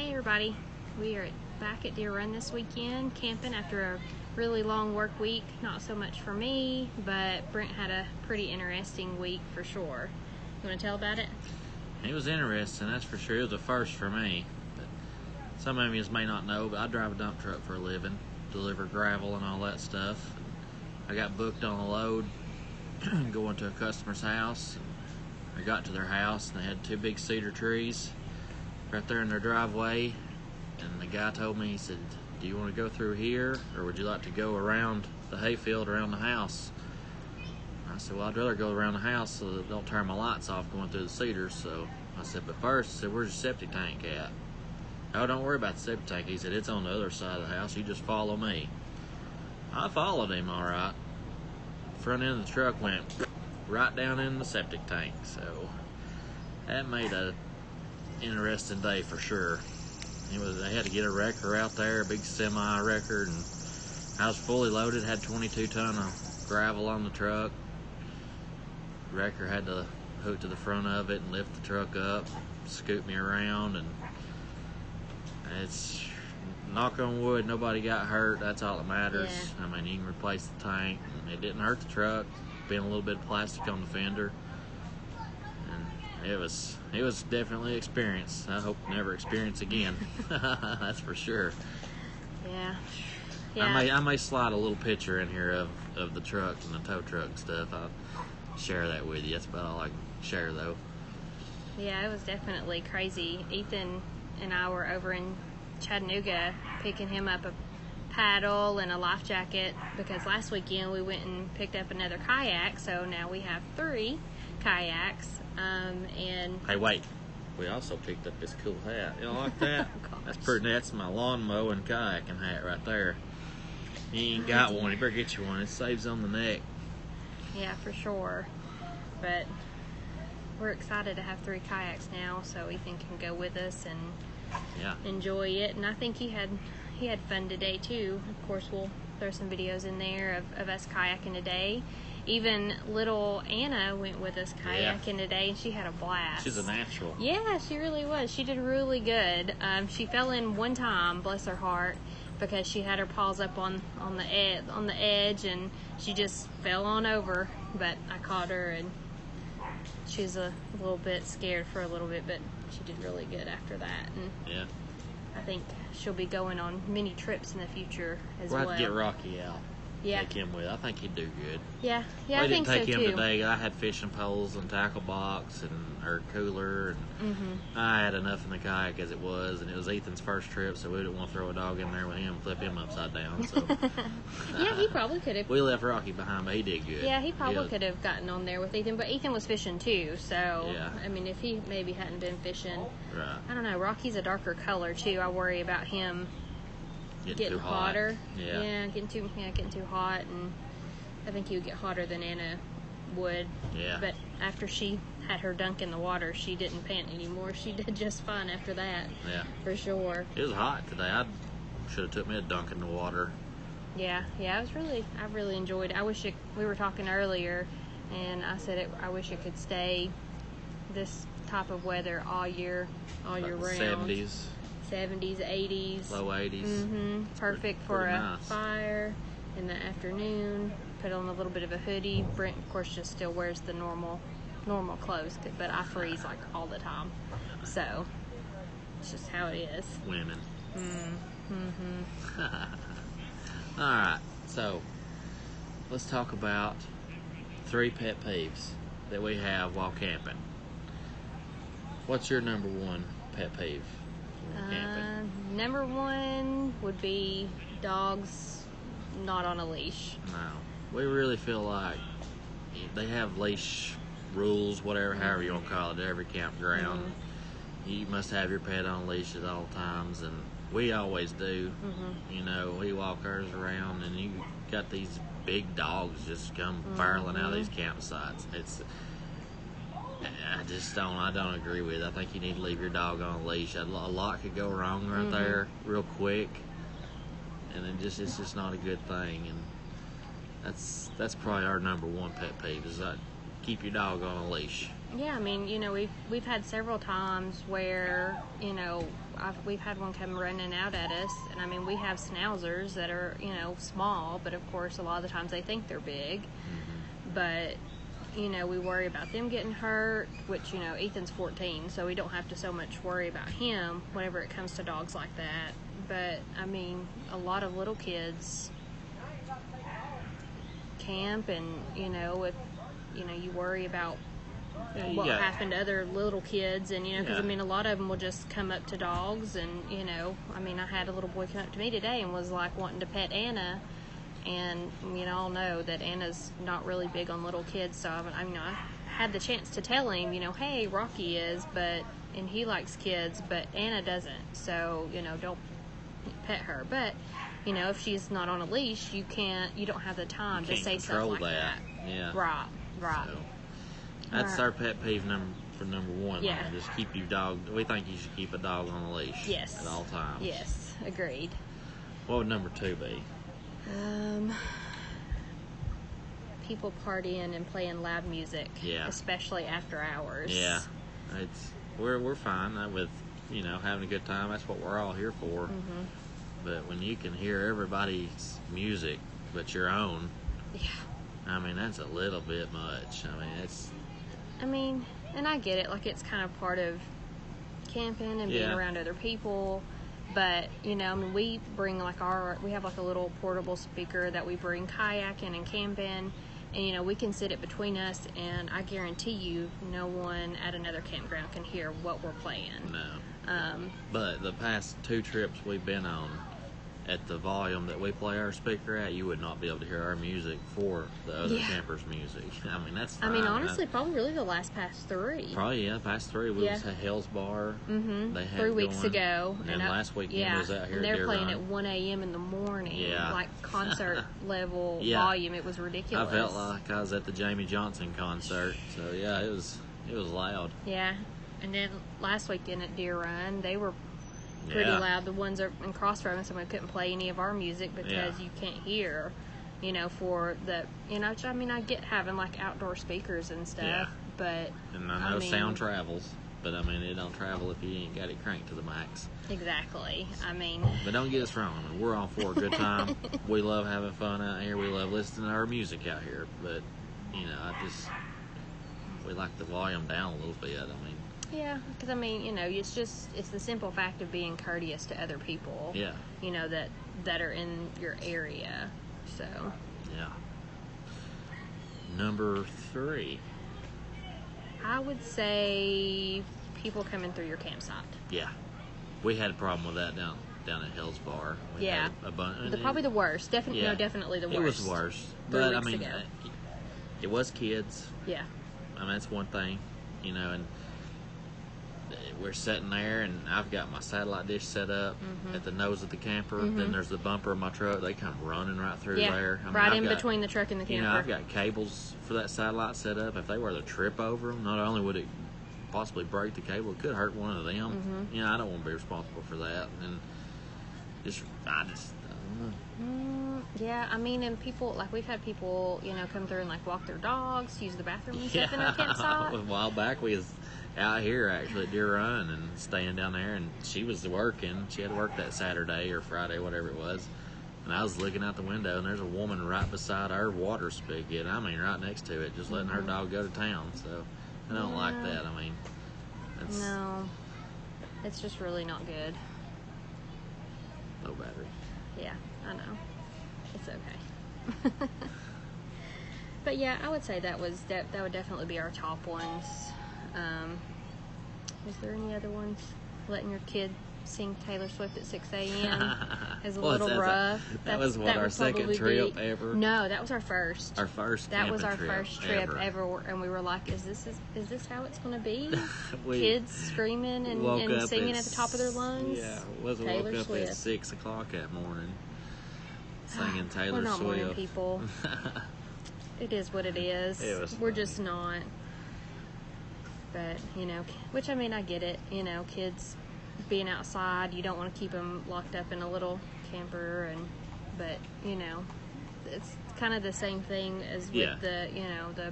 Hey everybody, we are back at Deer Run this weekend, camping after a really long work week. Not so much for me, but Brent had a pretty interesting week for sure. You want to tell about it? It was interesting, that's for sure. It was a first for me. But some of you may not know, but I drive a dump truck for a living, deliver gravel and all that stuff. I got booked on a load going to a customer's house. I got to their house and they had two big cedar trees right there in their driveway, and the guy told me, he said, do you want to go through here or would you like to go around the hayfield around the house? I said, well, I'd rather go around the house so that don't turn my lights off going through the cedars. So I said, but first, I said, where's your septic tank at? Oh, don't worry about the septic tank. He said, it's on the other side of the house, you just follow me. I followed him all right. Front end of the truck went right down in the septic tank, so that made a interesting day for sure. They had to get a wrecker out there, a big semi wrecker, and I was fully loaded, had 22 ton of gravel on the truck. The wrecker had to hook to the front of it and lift the truck up, scoot me around, and it's, knock on wood, nobody got hurt. That's all that matters. Yeah. I mean, you can replace the tank. It didn't hurt the truck. Been a little bit of plastic on the fender, and it was definitely an experience. I hope to never experience again. That's for sure. Yeah. I may slide a little picture in here of the truck and the tow truck and stuff. I'll share that with you. That's about all I can share, though. Yeah, it was definitely crazy. Ethan and I were over in Chattanooga picking him up a paddle and a life jacket because last weekend we went and picked up another kayak, so now we have 3 kayaks. And hey, wait, we also picked up this cool hat. You don't like that? Oh, that's pretty. That's my lawn mowing kayaking hat right there. You ain't got one, you better get you one. It saves on the neck. Yeah, for sure. But we're excited to have 3 kayaks now, so Ethan can go with us and enjoy it. And I think he had fun today too. Of course, we'll throw some videos in there of us kayaking today. Even little Anna went with us kayaking today, and she had a blast. She's a natural. Yeah, she really was. She did really good. She fell in one time, bless her heart, because she had her paws up on the edge, and she just fell on over. But I caught her, and she was a little bit scared for a little bit, but she did really good after that. And yeah. I think she'll be going on many trips in the future as well. We'll have to get Rocky out. Yeah. Take him with. I think he'd do good. Yeah, I think so too. We didn't take him today. I had fishing poles and tackle box and our cooler, and I had enough in the kayak as it was, and it was Ethan's first trip, so we didn't want to throw a dog in there with him and flip him upside down. So yeah, he probably could have. We left Rocky behind, but he did good. Yeah, he probably could have gotten on there with Ethan, but Ethan was fishing too, so I mean, if he maybe hadn't been fishing, right. I don't know. Rocky's a darker color too. I worry about him getting hotter. Yeah, getting too hot, and I think he would get hotter than Anna would. Yeah. But after she had her dunk in the water, she didn't pant anymore. She did just fine after that. Yeah. For sure. It was hot today. I should have took me a dunk in the water. Yeah. I really enjoyed it. I wish we were talking earlier, and I said I wish it could stay this type of weather all year round. 70s, 80s. Low 80s. Perfect for a fire in the afternoon. Put on a little bit of a hoodie. Brent, of course, just still wears the normal clothes, but I freeze like all the time. So it's just how it is. Women. All right, so let's talk about 3 pet peeves that we have while camping. What's your number 1 pet peeve? Number 1 would be dogs not on a leash. No, we really feel like they have leash rules, however you want to call it, at every campground. You must have your pet on leash at all times, and we always do. You know, we walk ours around, and you got these big dogs just come barreling out of these campsites. I don't agree with it. I think you need to leave your dog on a leash. A lot could go wrong right there real quick, and it's just not a good thing. And that's probably our number 1 pet peeve is keep your dog on a leash. Yeah, I mean, we've had several times where, we've had one come running out at us, and I mean, we have schnauzers that are, small, but of course, a lot of the times they think they're big. Mm-hmm. But, we worry about them getting hurt, which, Ethan's 14, so we don't have to so much worry about him whenever it comes to dogs like that. But, I mean, a lot of little kids camp, and, if, you worry about what happened to other little kids, and because I mean, a lot of them will just come up to dogs, and I mean, I had a little boy come up to me today and was like wanting to pet Anna, and I'll know that Anna's not really big on little kids, so I had the chance to tell him, hey, Rocky is, and he likes kids, but Anna doesn't, so don't pet her. But if she's not on a leash, you don't have the time to say stuff like that. Yeah, right. So, that's our pet peeve number one. Yeah. Just keep your dog. We think you should keep a dog on a leash. Yes. At all times. Yes, agreed. What would number 2 be? People partying and playing loud music. Yeah. Especially after hours. Yeah. We're fine with having a good time. That's what we're all here for. Mm-hmm. But when you can hear everybody's music but your own, yeah. I mean, that's a little bit much. I mean, and I get it. Like, it's kind of part of camping and being around other people. But, I mean, we bring, we have, a little portable speaker that we bring kayaking and camping. And, we can sit it between us, and I guarantee you no one at another campground can hear what we're playing. No. But the past 2 trips we've been on, at the volume that we play our speaker at, you would not be able to hear our music for the other campers' music. I mean, that's fine. I mean, honestly, probably really the past 3. Probably, past 3. We was at Hell's Bar. Mm-hmm. They had 3 weeks ago. And last weekend was out here. And they're playing at 1 a.m. in the morning. Yeah. Like concert level volume. It was ridiculous. I felt like I was at the Jamie Johnson concert. So, yeah, it was loud. Yeah. And then last weekend at Deer Run, they were pretty loud. The ones in Crossroads, and we couldn't play any of our music because you can't hear, for the, I mean, I get having outdoor speakers and stuff, but and I know sound travels, but I mean, it don't travel if you ain't got it cranked to the max. Exactly. I mean, but don't get us wrong. I mean, we're all for a good time. We love having fun out here. We love listening to our music out here, but we like the volume down a little bit. I mean. Yeah, because I mean, it's the simple fact of being courteous to other people. Yeah. That are in your area. So. Yeah. Number 3. I would say people coming through your campsite. Yeah. We had a problem with that down at Hell's Bar. We had a bunch. Probably the worst. Definitely the worst. It was worse. But I mean, it was kids. Yeah. I mean, that's one thing, and we're sitting there, and I've got my satellite dish set up at the nose of the camper. Then there's the bumper of my truck. They come running right through there. I mean, right in between the truck and the camper. I've got cables for that satellite set up. If they were to trip over them, not only would it possibly break the cable, it could hurt one of them. I don't want to be responsible for that. And I don't know. Yeah, I mean, and people, we've had people, come through and, walk their dogs, use the bathroom and stuff in our campsite. A while back, we was out here, actually, at Deer Run, and staying down there, and she was working. She had to work that Saturday or Friday, whatever it was. And I was looking out the window, and there's a woman right beside our water spigot. I mean, right next to it, just letting her dog go to town. So, I don't like that. I mean, no, it's just really not good. Low battery. Yeah, I know. It's okay. But yeah, I would say that would definitely be our top ones. Is there any other ones? Letting your kid sing Taylor Swift at 6 a.m. is a little rough. That was our second trip ever? No, that was our first. Our first. That was our first trip ever, and we were like, "Is this how it's going to be?" Kids screaming and singing at the top of their lungs. Yeah, woke up at 6 o'clock that morning, singing Taylor Swift. We're not morning people. It is what it is. We're just not. But which I mean, I get it. Kids being outside, you don't want to keep them locked up in a little camper, but it's kind of the same thing as with the the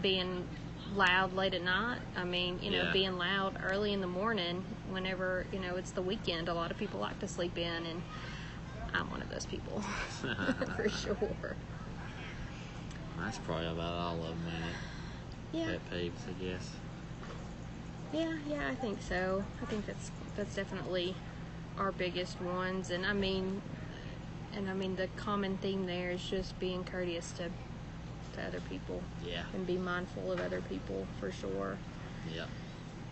being loud late at night. I mean, Yeah. being loud early in the morning whenever, it's the weekend. A lot of people like to sleep in, and I'm one of those people for sure. That's probably about all of them, ain't it? Yeah. Pet peeves, I guess. Yeah, I think so. I think that's definitely our biggest ones, and I mean the common theme there is just being courteous to other people. Yeah. And be mindful of other people for sure. Yep.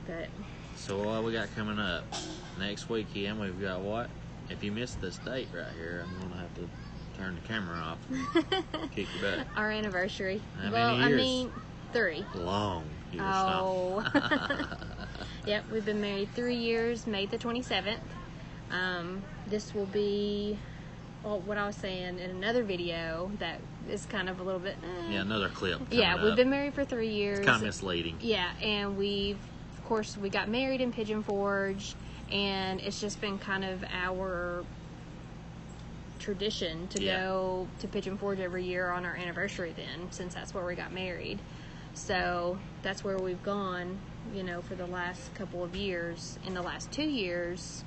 But So what we got coming up next weekend? We've got what? If you missed this date right here, I'm gonna have to turn the camera off. Kick your butt. our anniversary. How well, many years? I mean 3. Long years. Oh. Yep, we've been married 3 years, May the 27th. This will be, what I was saying in another video that is kind of a little bit... Yeah, another clip. Yeah, we've been married for 3 years. It's kind of misleading. Yeah, and we got married in Pigeon Forge, and it's just been kind of our tradition to go to Pigeon Forge every year on our anniversary then, since that's where we got married. So that's where we've gone, for the last couple of years. In the last 2 years,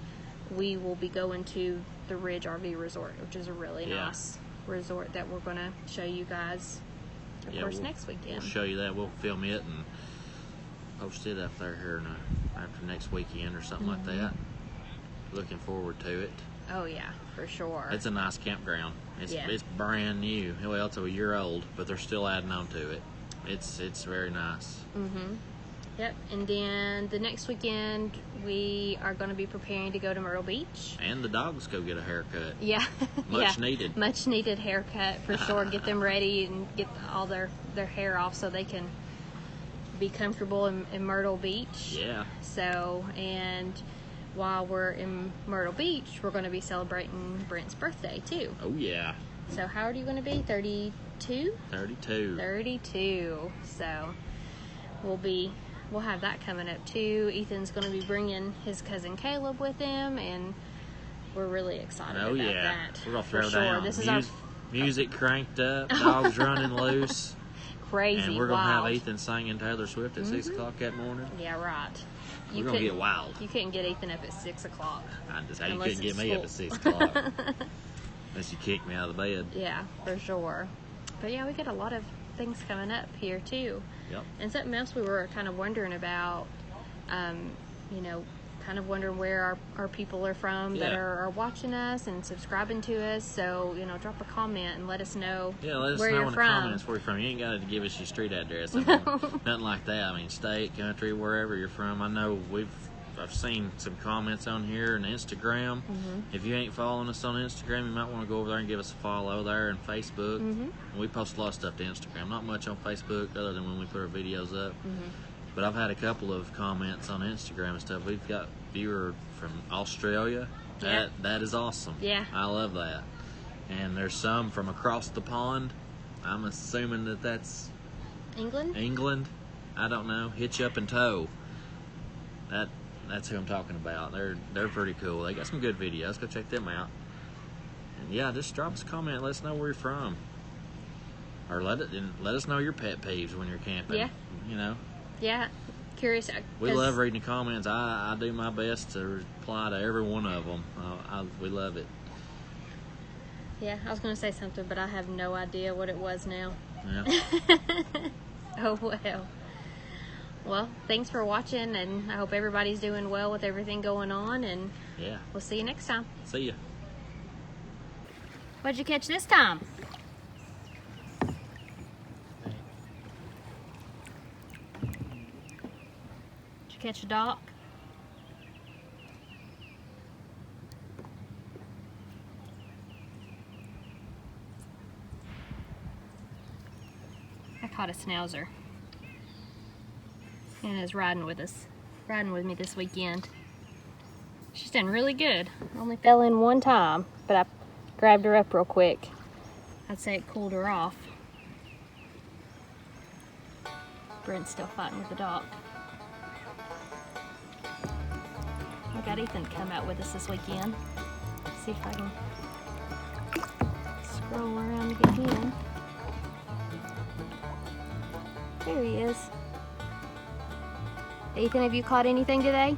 we will be going to the Ridge RV Resort, which is a really nice resort that we're going to show you guys, of course, next weekend. We'll show you that. We'll film it and post it up there here after next weekend or something like that. Looking forward to it. Oh, yeah, for sure. It's a nice campground. It's brand new. Well, it's a year old, but they're still adding on to it. It's very nice. Mm-hmm. Yep, and then the next weekend we are going to be preparing to go to Myrtle Beach. And the dogs go get a haircut. Yeah. Much needed. Much needed haircut for sure. Get them ready and get all their hair off so they can be comfortable in Myrtle Beach. Yeah. So, and while we're in Myrtle Beach, we're going to be celebrating Brent's birthday too. Oh, yeah. So how old are you going to be? 32? 32. 32. So we'll have that coming up too. Ethan's going to be bringing his cousin Caleb with him, and we're really excited about that. We're going to throw down. This is music cranked up, dogs running loose. Crazy, and we're going to have wild. Ethan singing Taylor Swift at 6 o'clock that morning. Yeah, right. We're going to get wild. You couldn't get Ethan up at 6 o'clock. You couldn't get me up at 6 o'clock. Unless you kicked me out of the bed. Yeah, for sure. But yeah, we got a lot of things coming up here too. Yep. And something else we were kind of wondering about, kind of wondering where our people are from that are watching us and subscribing to us. So, drop a comment and let us know let us where know you're in from. the comments where you're from. You ain't got to give us your street address. Nothing like that. I mean, state, country, wherever you're from. I know I've seen some comments on here and Instagram. Mm-hmm. If you ain't following us on Instagram, you might want to go over there and give us a follow there, and Facebook. Mm-hmm. And we post a lot of stuff to Instagram. Not much on Facebook other than when we put our videos up. Mm-hmm. But I've had a couple of comments on Instagram and stuff. We've got a viewer from Australia. Yeah. That is awesome. Yeah. I love that. And there's some from across the pond. I'm assuming that that's England? I don't know. Hitch Up and Tow. That's who I'm talking about. They're pretty cool. They got some good videos. Go check them out. And yeah, just drop us a comment. Let us know where you're from. Or let us know your pet peeves when you're camping. Yeah. Yeah. Curious. We love reading the comments. I do my best to reply to every one of them. We love it. Yeah, I was going to say something, but I have no idea what it was now. Yeah. Oh, well. Well, thanks for watching, and I hope everybody's doing well with everything going on, and we'll see you next time. See ya. What'd you catch this time? Did you catch a dock? I caught a schnauzer. And is riding with me this weekend. She's done really good. Only fell in one time, but I grabbed her up real quick. I'd say it cooled her off. Brent's still fighting with the dog. I got Ethan to come out with us this weekend. See if I can scroll around to get him. There he is. Ethan, have you caught anything today?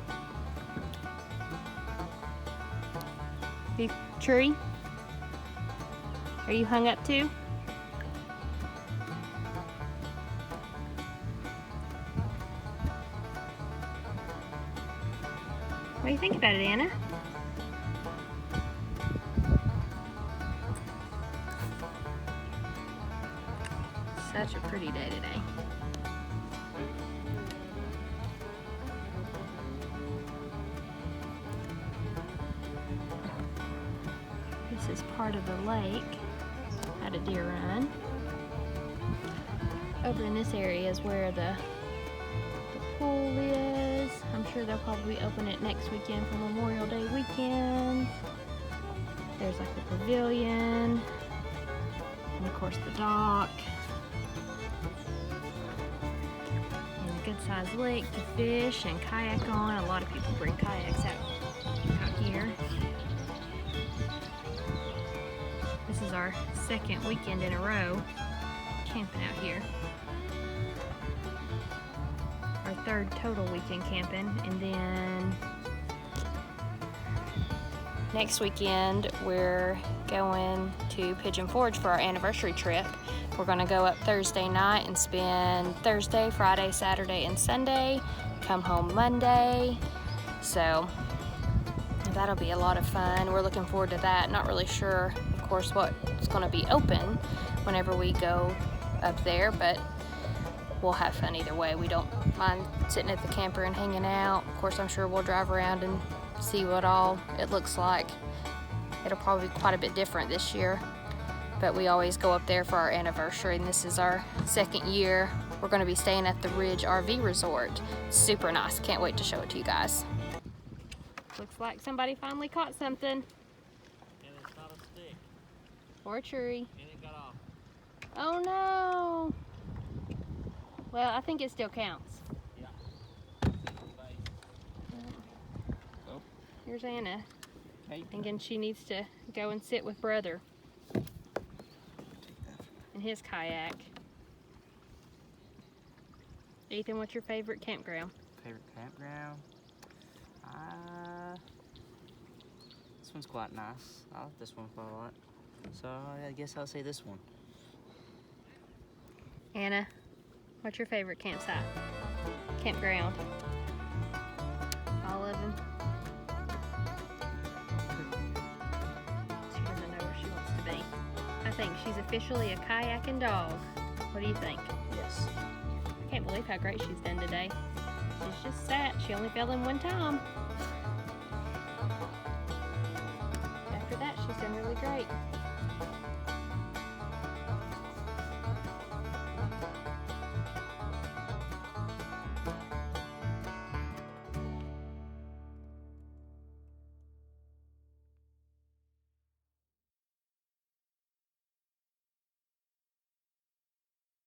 Big tree? Are you hung up too? What do you think about it, Anna? Such a pretty day today. This is part of the lake. Had a deer run. Over in this area is where the pool is. I'm sure they'll probably open it next weekend for Memorial Day weekend. There's like the pavilion, and of course the dock, and a good sized lake to fish and kayak on. A lot of people bring kayaks out here. This is our second weekend in a row camping out here. Our third total weekend camping, and then next weekend we're going to Pigeon Forge for our anniversary trip. We're gonna go up Thursday night and spend Thursday, Friday, Saturday, and Sunday, come home Monday. So that'll be a lot of fun. We're looking forward to that. Not really sure, of course, what's gonna be open whenever we go up there, but we'll have fun either way. We don't mind sitting at the camper and hanging out. Of course, I'm sure we'll drive around and see what all it looks like. It'll probably be quite a bit different this year, but we always go up there for our anniversary, and this is our second year. We're going to be staying at the Ridge RV Resort. Super nice. Can't wait to show it to you guys. Looks like somebody finally caught something. And it's not a stick. Or a tree. And it got off. Oh no! Well, I think it still counts. Yeah. Oh. Here's Anna, thinking she needs to go and sit with brother in his kayak. Ethan, what's your favorite campground? Favorite campground? This one's quite nice. I like this one quite a lot. So I guess I'll say this one. Anna, what's your favorite campsite? Campground? All of them? She doesn't know where she wants to be. I think she's officially a kayaking dog. What do you think? Yes. I can't believe how great she's done today. She's just sat. She only fell in one time. After that, she's done really great.